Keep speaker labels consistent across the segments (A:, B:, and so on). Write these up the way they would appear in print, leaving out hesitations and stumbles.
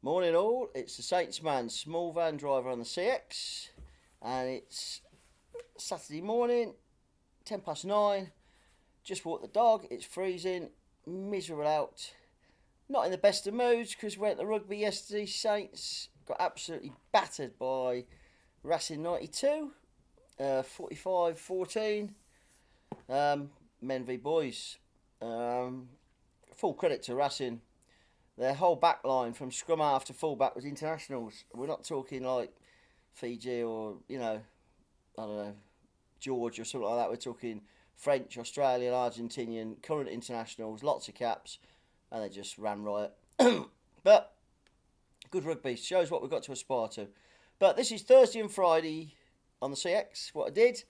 A: Morning all, it's the Saints man, small van driver on the CX, and it's Saturday morning, 9:10. Just walked the dog, it's freezing, miserable out. Not in the best of moods because we went to rugby yesterday. Saints got absolutely battered by Racing 92, 45-14. Men v boys. Full credit to Racing. Their whole back line from scrum half to full back was internationals. We're not talking like Fiji or, I don't know, George or something like that. We're talking French, Australian, Argentinian, current internationals, lots of caps, and they just ran riot. But good rugby, shows what we've got to aspire to. But this is Thursday and Friday on the CX, what I did.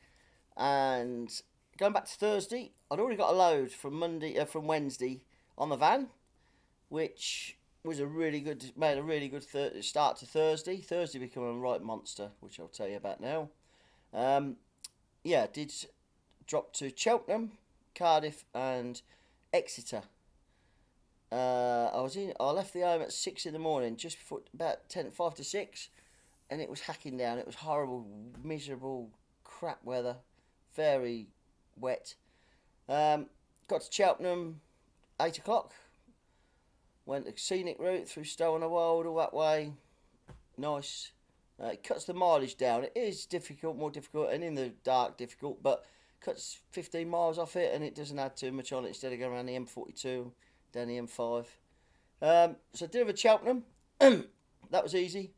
A: And going back to Thursday, I'd already got a load from Wednesday on the van, which was made a really good start to Thursday. Thursday became a right monster, which I'll tell you about now. Did drop to Cheltenham, Cardiff, and Exeter. I left the home at 6 in the morning, just before about 5 to 6, and it was hacking down. It was horrible, miserable, crap weather, very wet. Got to Cheltenham, 8 o'clock. Went the scenic route through Stow-on-the-Wold, all that way. Nice. It cuts the mileage down. It is more difficult, and in the dark difficult, but cuts 15 miles off it, and it doesn't add too much on it instead of going around the M42, down the M5. So I did have a Cheltenham. That was easy.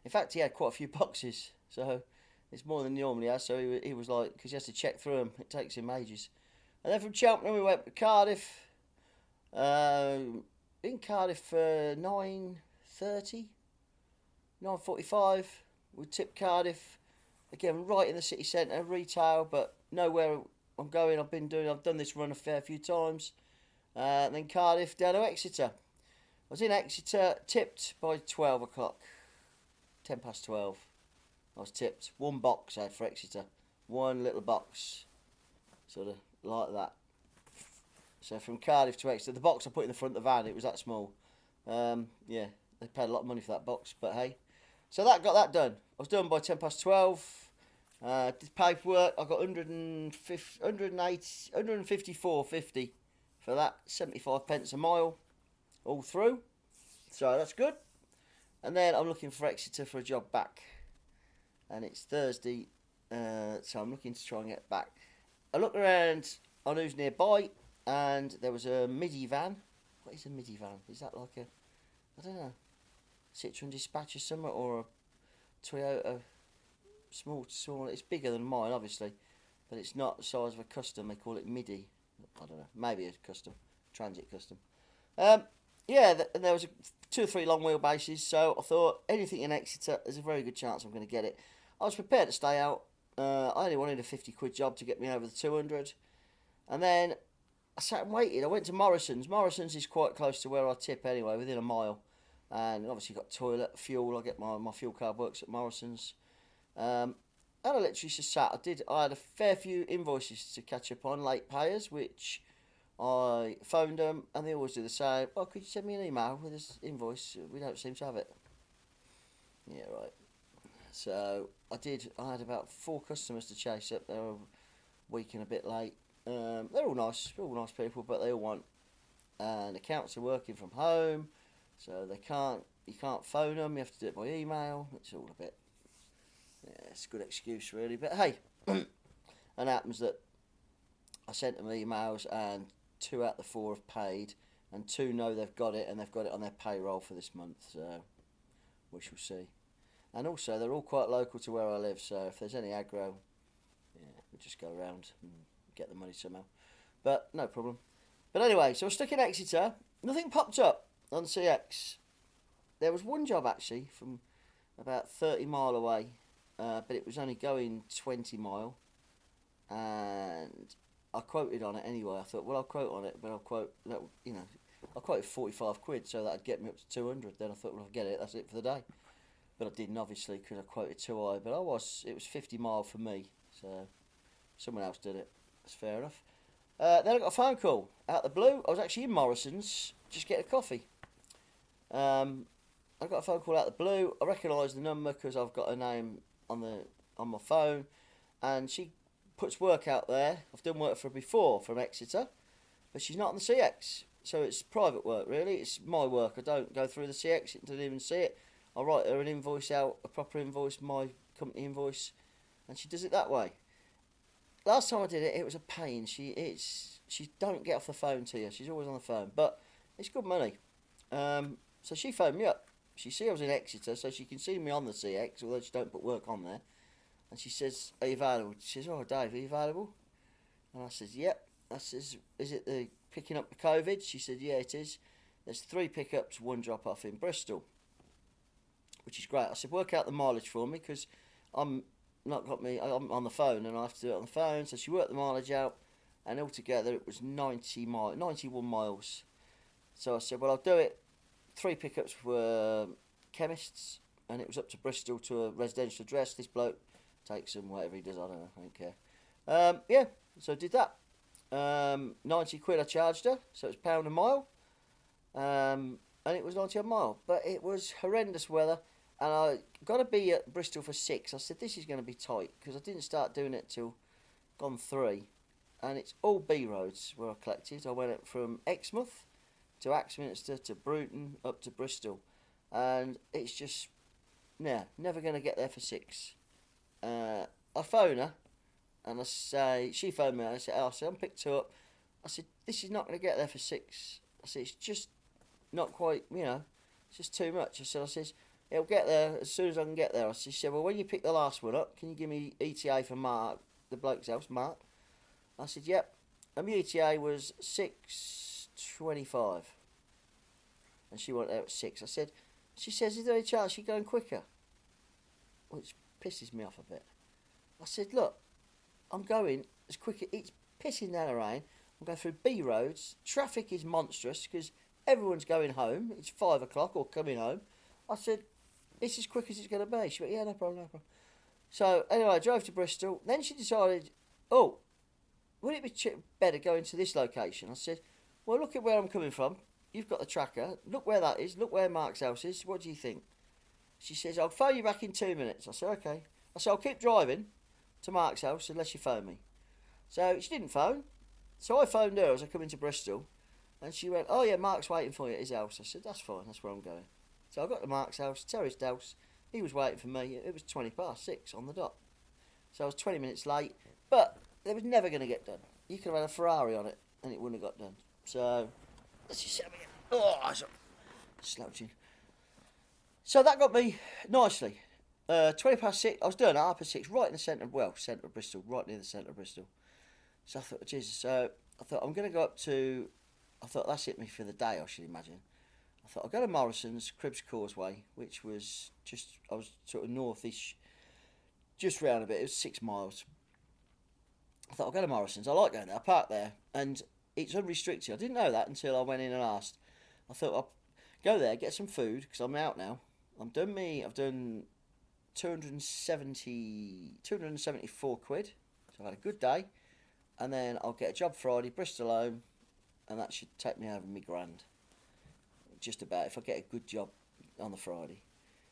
A: In fact, he had quite a few boxes, so it's more than he normally has. So he was like, because he has to check through them, it takes him ages. And then from Cheltenham, we went to Cardiff. In Cardiff for 9:30, 9:45. We tipped Cardiff again, right in the city centre, retail, but nowhere I'm going. I've done this run a fair few times. Then Cardiff down to Exeter. I was in Exeter, tipped by 12 o'clock, 12:10. I was tipped. One box I had for Exeter, one little box, sort of like that. So from Cardiff to Exeter, the box I put in the front of the van, it was that small. They paid a lot of money for that box, but hey. So got that done. I was done by 12:10. Did paperwork. I got 154.50 for that, 75 pence a mile, all through. So that's good. And then I'm looking for Exeter for a job back, and it's Thursday, so I'm looking to try and get back. I looked around on who's nearby. And there was a midi van. What is a midi van? Is that like I don't know, Citroen Dispatch or something, or a Toyota small? It's bigger than mine, obviously, but it's not the size of a custom. They call it midi. I don't know, maybe a custom, transit custom. And there was 2 or 3 long wheelbases, so I thought anything in Exeter, there's a very good chance I'm going to get it. I was prepared to stay out. I only wanted a 50 quid job to get me over the 200, and then I sat and waited. I went to Morrison's. Morrison's is quite close to where I tip anyway, within a mile. And obviously got toilet, fuel. I get my fuel card works at Morrison's. And I literally just sat. I had a fair few invoices to catch up on, late payers, which I phoned them, and they always do the same. Well, could you send me an email with this invoice? We don't seem to have it. Yeah, right. So I did. I had about 4 customers to chase up. They were a week and a bit late. They're all nice people, but they all want accounts are working from home, so you can't phone them. You have to do it by email. It's all a bit, it's a good excuse really. But hey, and it happens that I sent them emails, and 2 out of the 4 have paid, and 2 know they've got it, and they've got it on their payroll for this month. So we shall see. And also, they're all quite local to where I live, so if there's any aggro, we just go around and get the money somehow, but no problem. But anyway, so I was stuck in Exeter. Nothing popped up on CX. There was one job actually from about 30 mile away, but it was only going 20 mile, and I quoted on it anyway. I thought, well, I'll quote on it, but I'll quote that, I quoted 45 quid, so that'd get me up to 200. Then I thought, well, I'll get it. That's it for the day. But I didn't, obviously, because I quoted too high. But it was 50 mile for me, so someone else did it. That's fair enough. Then I got a phone call out of the blue. I was actually in Morrison's, just getting a coffee. I got a phone call out of the blue. I recognised the number because I've got her name on my phone, and she puts work out there. I've done work for her before from Exeter, but she's not on the CX, so it's private work really. It's my work. I don't go through the CX. It doesn't even see it. I write her an invoice out, a proper invoice, my company invoice, and she does it that way. Last time I did it, it was a pain. She don't get off the phone to you. She's always on the phone, but it's good money. So she phoned me up. She see I was in Exeter, so she can see me on the CX, although she don't put work on there. And she says, "Are you available?" She says, "Oh, Dave, are you available?" And I says, "Yep." I says, "Is it the picking up the COVID?" She said, "Yeah, it is. There's 3 pickups, 1 drop off in Bristol," which is great. I said, "Work out the mileage for me because I'm on the phone and I have to do it on the phone." So she worked the mileage out, and altogether it was 91 miles. So I said, "Well, I'll do it. 3 pickups were chemists, and it was up to Bristol to a residential address. This bloke takes them, whatever he does, I don't know, I don't care." Yeah, so I did that. 90 quid I charged her, so it's £1 a mile. And it was 90 a mile. But it was horrendous weather, and I got to be at Bristol for 6. I said, this is going to be tight, because I didn't start doing it till gone 3. And it's all B roads where I collected. I went up from Exmouth to Axminster to Bruton up to Bristol, and it's just never going to get there for 6. I phone her and I say, she phoned me and I said, I'm picked her up. I said, this is not going to get there for 6. I said, it's just not quite, it's just too much. I said, it'll get there as soon as I can get there. She said, well, when you pick the last one up, can you give me ETA for Mark, the bloke's house, Mark? I said, yep. And my ETA was 6:25. And she went there at 6. She says, is there any chance you're going quicker? Which pisses me off a bit. I said, look, I'm going as quick. It's pissing down the rain. I'm going through B roads. Traffic is monstrous because everyone's going home. It's 5 o'clock or coming home. I said, it's as quick as it's going to be. She went, yeah, no problem, no problem. So anyway, I drove to Bristol. Then she decided, oh, would it be better going to this location? I said, well, look at where I'm coming from. You've got the tracker. Look where that is. Look where Mark's house is. What do you think? She says, I'll phone you back in 2 minutes. I said, okay. I said, I'll keep driving to Mark's house unless you phone me. So she didn't phone. So I phoned her as I come into Bristol. And she went, oh yeah, Mark's waiting for you at his house. I said, that's fine. That's where I'm going. So I got to Mark's house, terraced house. He was waiting for me. It was 6:20 on the dot. So I was 20 minutes late. But it was never going to get done. You could have had a Ferrari on it and it wouldn't have got done. So, let's just have it. Oh, I'm slouching. So that got me nicely. 6:20. I was doing it at 6:30, right in the centre of Bristol, right near the centre of Bristol. So I thought, Jesus. So I thought, I'm going to go up to, I thought, that's it me for the day, I should imagine. I thought, I'll go to Morrison's, Cribbs Causeway, which was I was sort of northish, just round a bit. It was 6 miles. I thought, I'll go to Morrison's. I like going there. I park there, and it's unrestricted. I didn't know that until I went in and asked. I thought, I'll go there, get some food, because I'm out now. I've done 274 quid. So I've had a good day. And then I'll get a job Friday, Bristol home, and that should take me over me grand. Just about, if I get a good job on the Friday.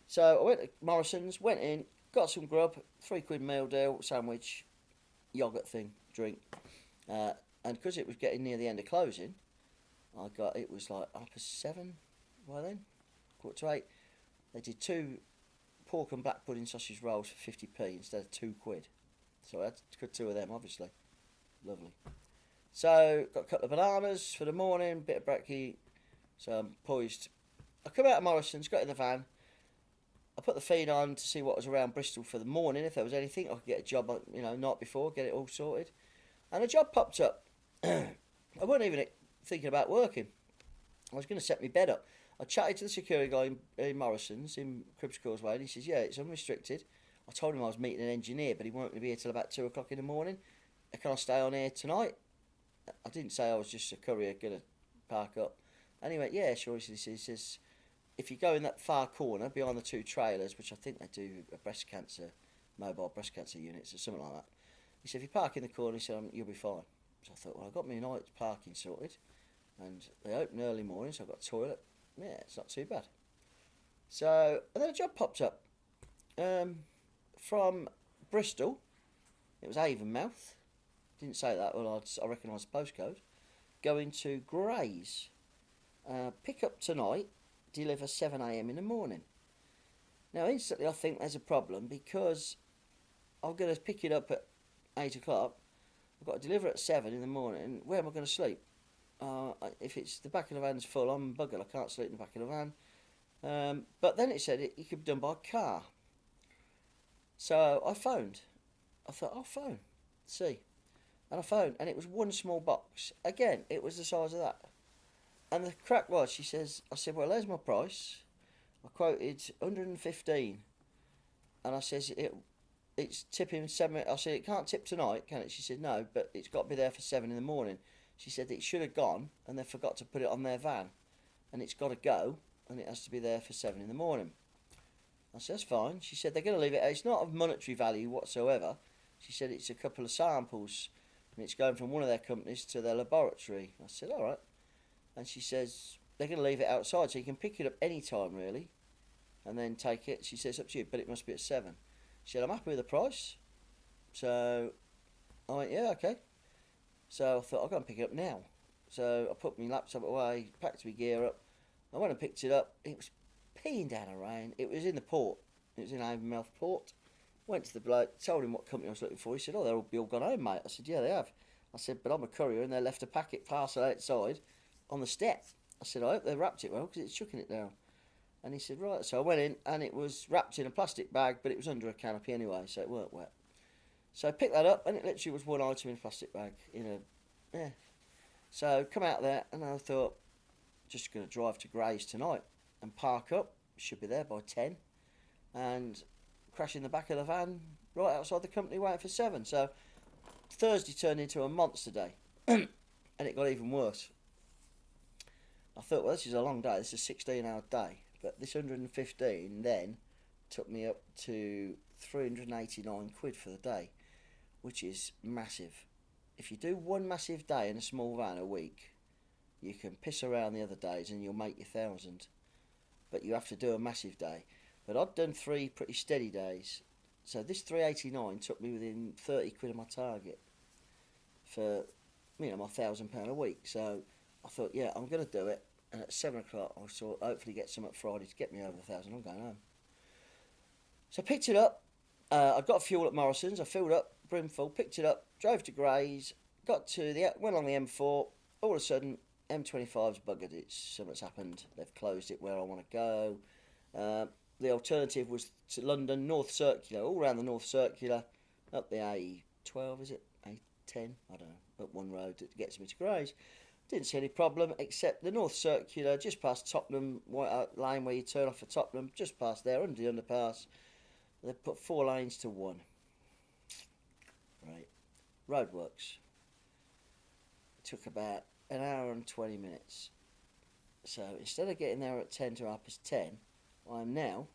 A: So I went to Morrison's, went in, got some grub, £3 meal deal, sandwich, yoghurt thing, drink. And because it was getting near the end of closing, it was like 7:30 by then, 7:45. They did 2 pork and black pudding sausage rolls for 50p instead of £2. So I had to cut 2 of them, obviously. Lovely. So, got a couple of bananas for the morning, bit of brekkie, so I'm poised. I come out of Morrison's, got in the van, I put the feed on to see what was around Bristol for the morning, if there was anything. I could get a job, night before, get it all sorted. And a job popped up. I wasn't even thinking about working. I was going to set my bed up. I chatted to the security guy in Morrison's, in Cribbs Causeway, and he says, yeah, it's unrestricted. I told him I was meeting an engineer, but he won't be here till about 2 o'clock in the morning. Can I stay on here tonight? I didn't say I was just a courier going to park up. And he went, yeah, sure. He says, if you go in that far corner behind the 2 trailers, which I think they do mobile breast cancer units or something like that. He said, if you park in the corner, he said, you'll be fine. So I thought, well, I got my night's parking sorted. And they open early morning, so I've got a toilet, yeah, it's not too bad. So, and then a job popped up from Bristol. It was Avonmouth. Didn't say that, well, I recognised the postcode. Going to Grays. Pick up tonight, deliver 7 a.m. in the morning. Now, instantly, I think there's a problem because I'm going to pick it up at 8 o'clock. I've got to deliver at 7 in the morning. Where am I going to sleep? If it's the back of the van's full, I'm buggered. I can't sleep in the back of the van. But then it said it could be done by car. So I phoned. I thought, I'll phone, see. And I phoned, and it was one small box. Again, it was the size of that. And the crack was, I said, well, there's my price. I quoted 115. And I says, it's tipping 7. I said, it can't tip tonight, can it? She said, no, but it's got to be there for 7 in the morning. She said it should have gone, and they forgot to put it on their van. And it's got to go, and it has to be there for 7 in the morning. I said, that's fine. She said, they're going to leave it. It's not of monetary value whatsoever. She said, it's a couple of samples, and it's going from one of their companies to their laboratory. I said, all right. And she says, they're going to leave it outside, so you can pick it up any time, really, and then take it. She says, up to you, but it must be at 7. She said, I'm happy with the price. So I went, yeah, okay. So I thought, I'll go and pick it up now. So I put my laptop away, packed my gear up. I went and picked it up. It was peeing down a rain. It was in the port. It was in Avonmouth Port. Went to the bloke, told him what company I was looking for. He said, oh, they're all gone home, mate. I said, yeah, they have. I said, but I'm a courier, and they left a packet parcel outside on the step. I said, I hope they wrapped it well, because it's chucking it down. And he said, right. So I went in, and it was wrapped in a plastic bag, but it was under a canopy anyway, so it weren't wet. So I picked that up, and it literally was one item in a plastic bag. So come out there, and I thought, just going to drive to Grays tonight and park up. Should be there by 10. And crash in the back of the van right outside the company waiting for 7. So Thursday turned into a monster day. And it got even worse. I thought, well, this is a long day. This is a 16-hour day. But this 115 then took me up to 389 quid for the day, which is massive. If you do one massive day in a small van a week, you can piss around the other days and you'll make your 1,000. But you have to do a massive day. But I'd done 3 pretty steady days. So this 389 took me within 30 quid of my target for, my £1,000 a week. So I thought, yeah, I'm going to do it. And at 7 o'clock, I saw hopefully get some up Friday to get me over 1,000. I'm going home. So I picked it up. I got fuel at Morrison's. I filled up, brimful, picked it up, drove to Grays, went on the M4. All of a sudden, M25's buggered. Something's happened. They've closed it where I want to go. The alternative was to London, North Circular, all around the North Circular, up the A12, is it? A10? I don't know. Up one road that gets me to Grays. Didn't see any problem, except the North Circular, just past Tottenham, White Hart Lane, where you turn off at Tottenham, just past there, under the underpass. They've put 4 lanes to 1. Right. Roadworks. It took about an hour and 20 minutes. So instead of getting there at 10 to 10:30, I'm now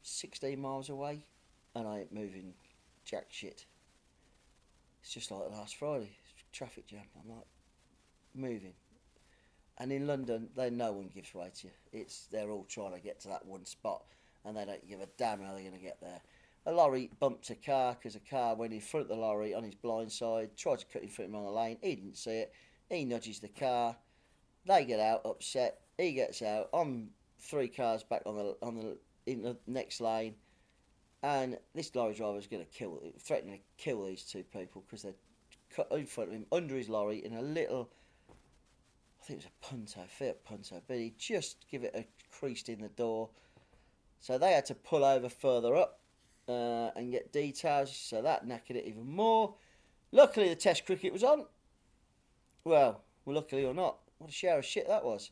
A: 16 miles away, and I ain't moving jack shit. It's just like last Friday, traffic jam. I'm like, moving. And in London, no one gives way to you. They're all trying to get to that one spot, and they don't give a damn how they're going to get there. A lorry bumped a car because a car went in front of the lorry on his blind side, tried to cut in front of him on the lane. He didn't see it. He nudges the car. They get out upset. He gets out. I'm 3 cars back in the next lane, and this lorry driver is threatening to kill these 2 people because they're cut in front of him under his lorry in a little, I think it was a Fiat Punto, but he just give it a creased in the door. So they had to pull over further up and get details, so that knackered it even more. Luckily the Test cricket was on. Well, luckily or not, what a shower of shit that was.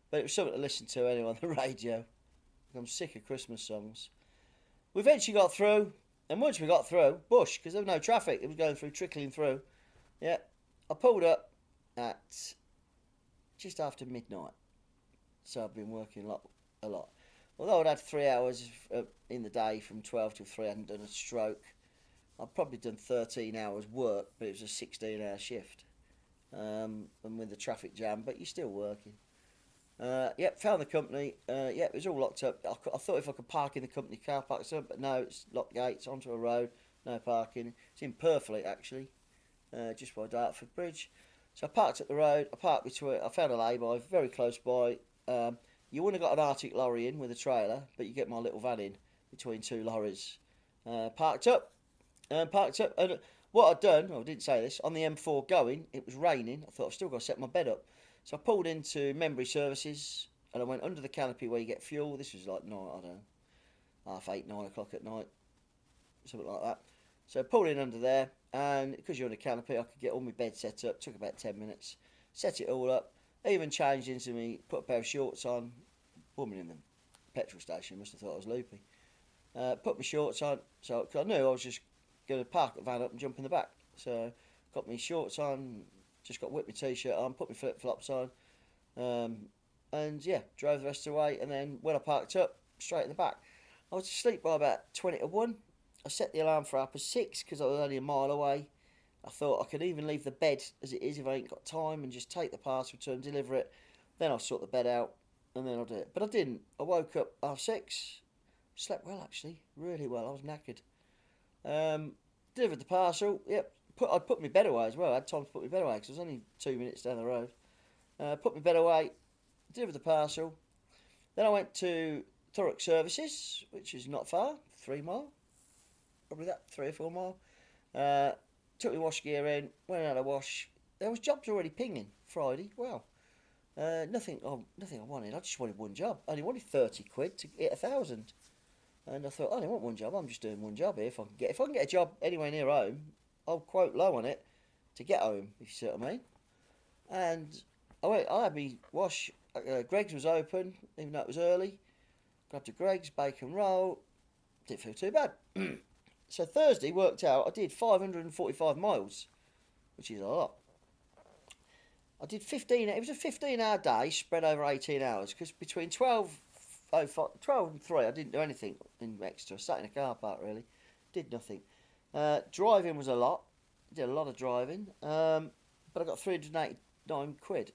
A: But it was something to listen to anyway on the radio. I'm sick of Christmas songs. We eventually got through, and once we got through, bush, because there was no traffic, it was going through, trickling through. Yeah, I pulled up at just after midnight, so I've been working a lot. Although I'd had 3 hours in the day from 12 till 3, I hadn't done a stroke. I'd probably done 13 hours work, but it was a 16-hour shift. And with the traffic jam, but you're still working. Yep, found the company. Yep, it was all locked up. I thought if I could park in the company car park, but no, it's locked gates onto a road, no parking. It's in Purfleet actually, just by Dartford Bridge. So I parked at the road. I found a lay-by very close by. You wouldn't have got an Arctic lorry in with a trailer, but you get my little van in between two lorries. Parked up, and what I'd done, I didn't say this, on the M4 going, it was raining. I thought I've still got to set my bed up. So I pulled into Membry Services and I went under the canopy where you get fuel. This was like night, I don't know, 8:30, 9 o'clock at night, something like that. So I pulled in under there, and because you're on a canopy, I could get all my bed set up. Took about 10 minutes, set it all up, even changed into me, put a pair of shorts on. Woman in the petrol station must have thought I was loopy. Put my shorts on, so 'cause I knew I was just going to park the van up and jump in the back. So got my shorts on, just got whipped my t-shirt on, put my flip-flops on, and yeah, drove the rest of the way. And then when I parked up, straight in the back. I was asleep by about 20 to 1. I set the alarm for 6:30 because I was only a mile away. I thought I could even leave the bed as it is if I ain't got time and just take the parcel to and deliver it. Then I'll sort the bed out and then I'll do it. But I didn't. I woke up 6:30. Slept well actually, really well. I was knackered. Delivered the parcel. Yep. I'd put my bed away as well. I had time to put my bed away because it was only 2 minutes down the road. Put my bed away. Delivered the parcel. Then I went to Thurrock Services, which is not far, 3 mile, probably that 3 or 4 mile. Took my wash gear in, went and had a wash. There was jobs already pinging Friday. Wow. Nothing I wanted. I just wanted one job. I only wanted 30 quid to hit 1,000. And I thought, I only want one job. I'm just doing one job here. If I can get a job anywhere near home, I'll quote low on it to get home, if you see what I mean. And I had me wash. Greggs was open, even though it was early. Grabbed a Greggs bacon roll. Didn't feel too bad. So Thursday worked out. I did 545 miles, which is a lot. I did 15. It was a 15-hour day spread over 18 hours because between 12 and 3 I didn't do anything in extra. I sat in a car park really. Did nothing. Driving was a lot. Did a lot of driving. But I got 389 quid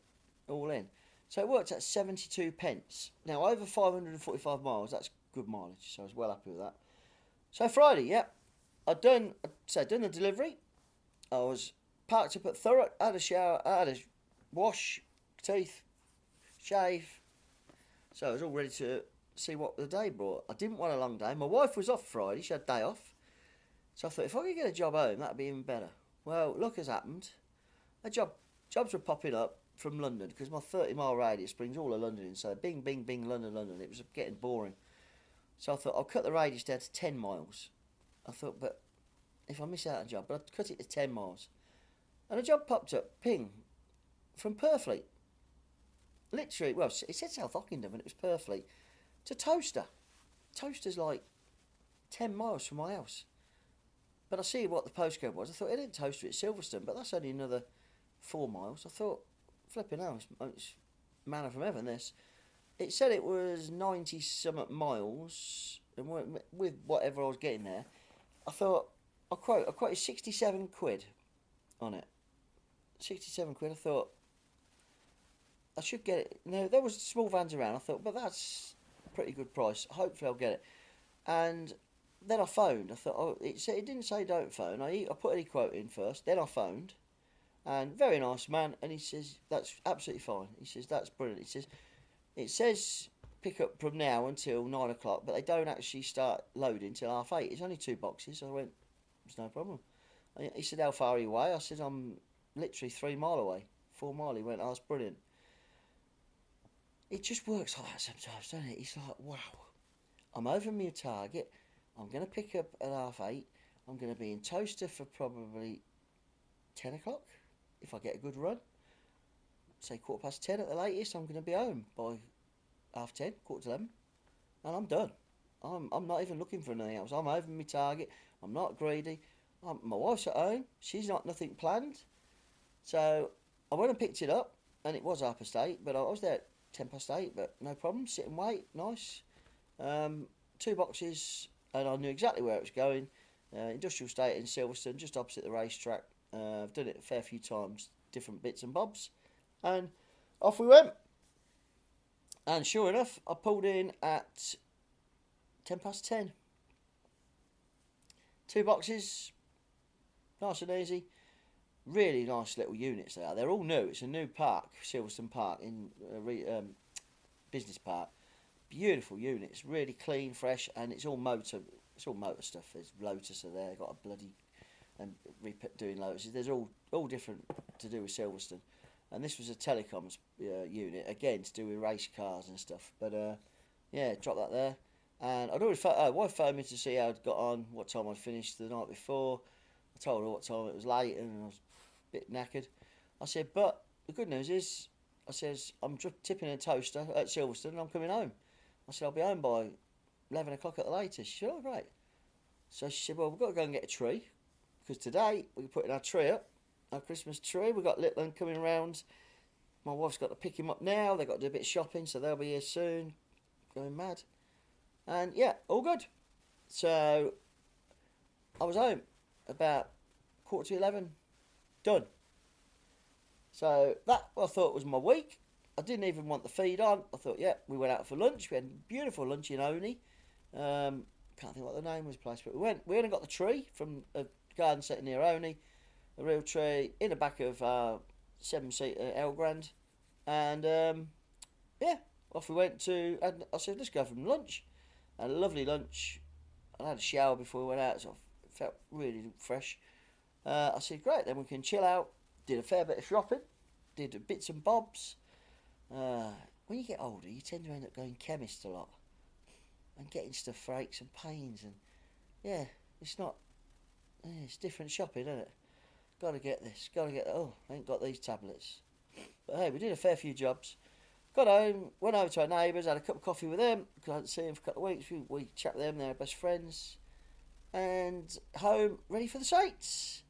A: all in. So it worked at 72 pence. Now over 545 miles, that's good mileage. So I was well happy with that. So Friday, yep. I'd done the delivery. I was parked up at Thurrock, had a shower, I had a wash, teeth, shave. So I was all ready to see what the day brought. I didn't want a long day. My wife was off Friday, she had a day off. So I thought if I could get a job home, that'd be even better. Well, look has happened. Jobs were popping up from London because my 30-mile radius brings all of London in. So bing, bing, bing, London, London. It was getting boring. So I thought I'll cut the radius down to 10 miles. I thought, but if I miss out on a job, but I'd cut it to 10 miles. And a job popped up, ping, from Purfleet. Literally, well, it said South Ockendon and it was Purfleet. To Toaster. Toaster's like 10 miles from my house. But I see what the postcode was. I thought, it didn't Toaster, it's Silverstone, but that's only another 4 miles. I thought, flipping hell, it's manna from heaven, this. It said it was 90-something miles, and with whatever I was getting there, I thought, I quoted 67 quid on it. 67 quid, I thought, I should get it. No, there was small vans around, I thought, but that's a pretty good price. Hopefully I'll get it. And then I phoned. I thought, it didn't say don't phone. I put any quote in first, then I phoned. And very nice man, and he says, that's absolutely fine. He says, that's brilliant. He says, it says pick up from now until 9 o'clock, but they don't actually start loading till 8:30. It's only 2 boxes. I went, there's no problem. He said, how far are you away? I said, I'm literally 3 mile away. 4 mile. He went, oh, that's brilliant. It just works like that sometimes, doesn't it? It's like, wow. I'm over my target. I'm going to pick up at 8:30. I'm going to be in Toaster for probably 10 o'clock. If I get a good run, say 10:15 at the latest, I'm going to be home by 10:30, 11:15, and I'm done. I'm not even looking for anything else. I'm over my target. I'm not greedy. My wife's at home. She's not nothing planned. So I went and picked it up, and it was 8:30, but I was there at 8:10, but no problem. Sit and wait, nice. 2 boxes, and I knew exactly where it was going. Industrial estate in Silverstone, just opposite the racetrack. I've done it a fair few times, different bits and bobs, and off we went. And sure enough, I pulled in at 10 past 10. 2 boxes, nice and easy. Really nice little units they are. They're all new. It's a new park, Silverstone Park in Business Park. Beautiful units, really clean, fresh, and it's all motor. It's all motor stuff. There's Lotus are there. Got a bloody and doing Lotus. There's all different to do with Silverstone, and this was a telecoms unit again to do with race cars and stuff. But yeah, drop that there. And I'd already wife phoned me to see how I'd got on, what time I'd finished the night before. I told her what time it was late, and I was a bit knackered. I said, but the good news is, I says, I'm tipping a toaster at Silverstone and I'm coming home. I said, I'll be home by 11 o'clock at the latest. She said, oh, great. So she said, well, we've got to go and get a tree, because today we're putting our tree up, our Christmas tree. We've got little one coming round. My wife's got to pick him up now. They've got to do a bit of shopping, so they'll be here soon. Going mad. And yeah, all good. So I was home about 11:15. Done. So that I thought was my week. I didn't even want the feed on. I thought, yeah, we went out for lunch. We had a beautiful lunch in Oney. Can't think what the name was place, but we went. We only got the tree from a garden centre near Oney, a real tree in the back of 7-seater Elgrand, and yeah, off we went to. And I said, let's go for lunch. Had a lovely lunch. I had a shower before we went out, so I felt really fresh. I said, great, then we can chill out. Did a fair bit of shopping. Did bits and bobs. When you get older, you tend to end up going chemist a lot and getting stuff for aches and pains. And yeah, it's not. It's different shopping, isn't it? Got to get this. Got to get that. Oh, I ain't got these tablets. But hey, we did a fair few jobs. Got home, went over to our neighbours, had a cup of coffee with them, because I hadn't seen them for a couple of weeks. We chat with them, they're our best friends. And home, ready for the Saints.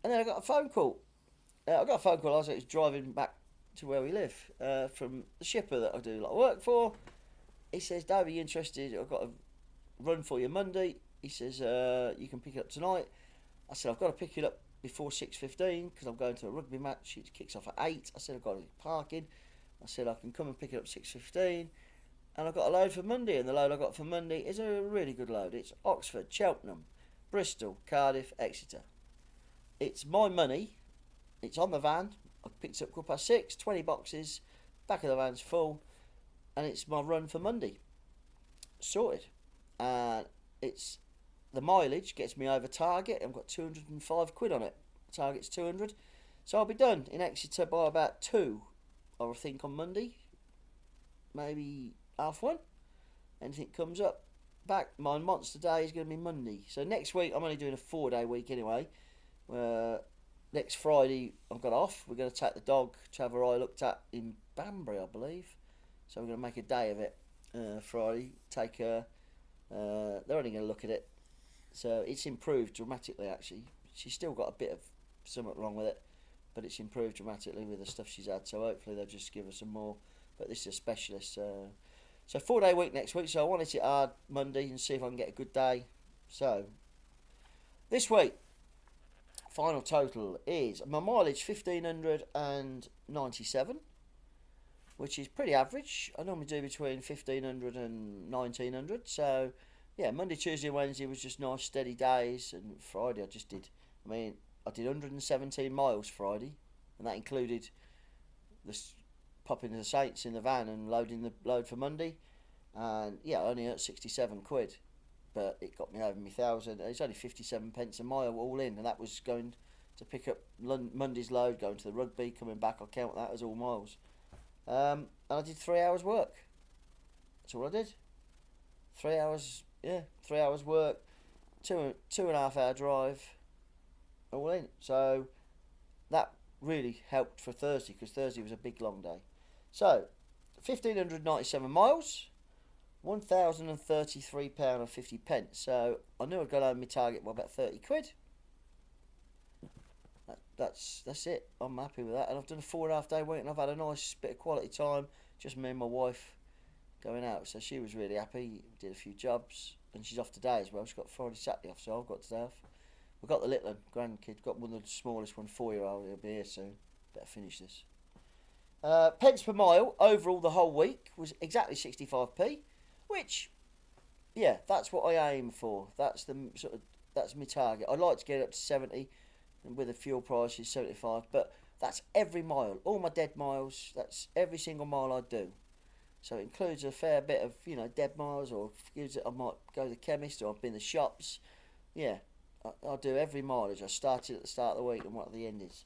A: And then I got a phone call. I was driving back to where we live, from the shipper that I do a lot of work for. He says, Dave, are you interested? I've got a run for you Monday. He says, you can pick it up tonight. I said, I've got to pick it up before 6:15, because I'm going to a rugby match. It kicks off at 8. I said, I've got to get parking. I said, I can come and pick it up 6:15, and I've got a load for Monday, and the load I got for Monday is a really good load. It's Oxford, Cheltenham, Bristol, Cardiff, Exeter. It's my money. It's on the van. I picked it up 6:15, 20 boxes, back of the van's full, and it's my run for Monday. Sorted. And it's the mileage gets me over target. I've got 205 quid on it. Target's 200. So I'll be done in Exeter by about 2. I think on Monday, maybe 1:30. Anything comes up, back. My monster day is going to be Monday. So next week, I'm only doing a 4-day week anyway. Next Friday, I've got off. We're going to take the dog to have her eye looked at in Banbury, I believe. So we're going to make a day of it. Friday, take her. They're only going to look at it. So it's improved dramatically, actually. She's still got a bit of something wrong with it, but it's improved dramatically with the stuff she's had, so hopefully they'll just give her some more. But this is a specialist. So 4-day week next week, so I want to hit it hard Monday and see if I can get a good day. So this week, final total is my mileage 1,597, which is pretty average. I normally do between 1,500 and 1,900. So yeah, Monday, Tuesday, Wednesday was just nice steady days, and Friday I did 117 miles Friday, and that included popping the Saints in the van and loading the load for Monday. And yeah, I only earned 67 quid, but it got me over my 1,000. It's only 57 pence a mile all in, and that was going to pick up Monday's load, going to the rugby, coming back. I'll count that as all miles. And I did 3 hours work. That's all I did. 3 hours, 3 hours work, 2.5 hour drive, all in. So that really helped for Thursday, because Thursday was a big long day. So 1,597 miles, £1,033.50. So I knew I'd got home my target by about 30 quid. That's it. I'm happy with that, and I've done a 4.5 day week, and I've had a nice bit of quality time, just me and my wife going out. So she was really happy. Did a few jobs, and she's off today as well. She's got Friday, Saturday off, so I've got today off. We've got the little one, grandkid, got one of the smallest one, 4-year-old. He'll be here soon. Better finish this. Pence per mile overall the whole week was exactly 65p, which, yeah, that's what I aim for. That's my target. I'd like to get it up to 70, and with the fuel prices 75, but that's every mile, all my dead miles. That's every single mile I do. So it includes a fair bit of dead miles, or I might go to the chemist, or I've been to the shops. Yeah, I'll do every mileage. I started at the start of the week and what the end is.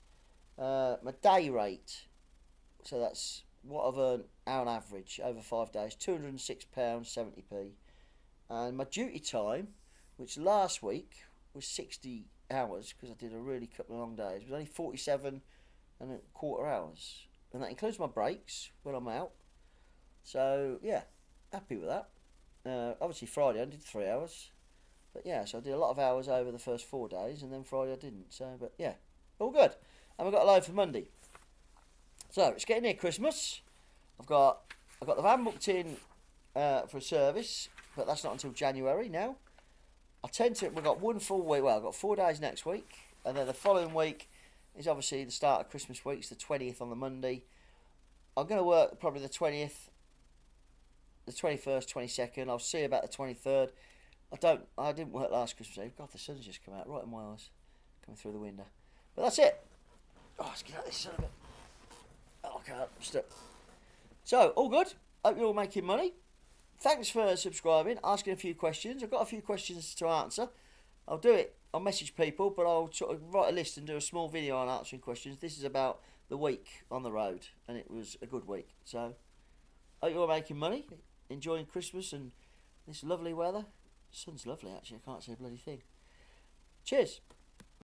A: My day rate. So that's what I've earned on average over 5 days, £206.70p. And my duty time, which last week was 60 hours, because I did a really couple of long days, was only 47 and a quarter hours. And that includes my breaks when I'm out. So, yeah, happy with that. Obviously Friday I did 3 hours. But yeah, so I did a lot of hours over the first 4 days, and then Friday I didn't. So, but yeah, all good. And we've got a load for Monday. So it's getting near Christmas. I've got the van booked in for a service, but that's not until January now. We've got one full week. Well, I've got 4 days next week, and then the following week is obviously the start of Christmas week. It's the 20th on the Monday. I'm going to work probably the 20th, the 21st, 22nd. I'll see about the 23rd. I didn't work last Christmas Eve. God, the sun's just come out right in my eyes, coming through the window. But that's it. Oh, let's get out of this sun a bit. Oh, I can't. Stuck. So, all good. Hope you're all making money. Thanks for subscribing, asking a few questions. I've got a few questions to answer. I'll do it. I'll message people, but I'll sort of write a list and do a small video on answering questions. This is about the week on the road, and it was a good week. So, hope you're all making money, enjoying Christmas and this lovely weather. The sun's lovely, actually. I can't see a bloody thing. Cheers.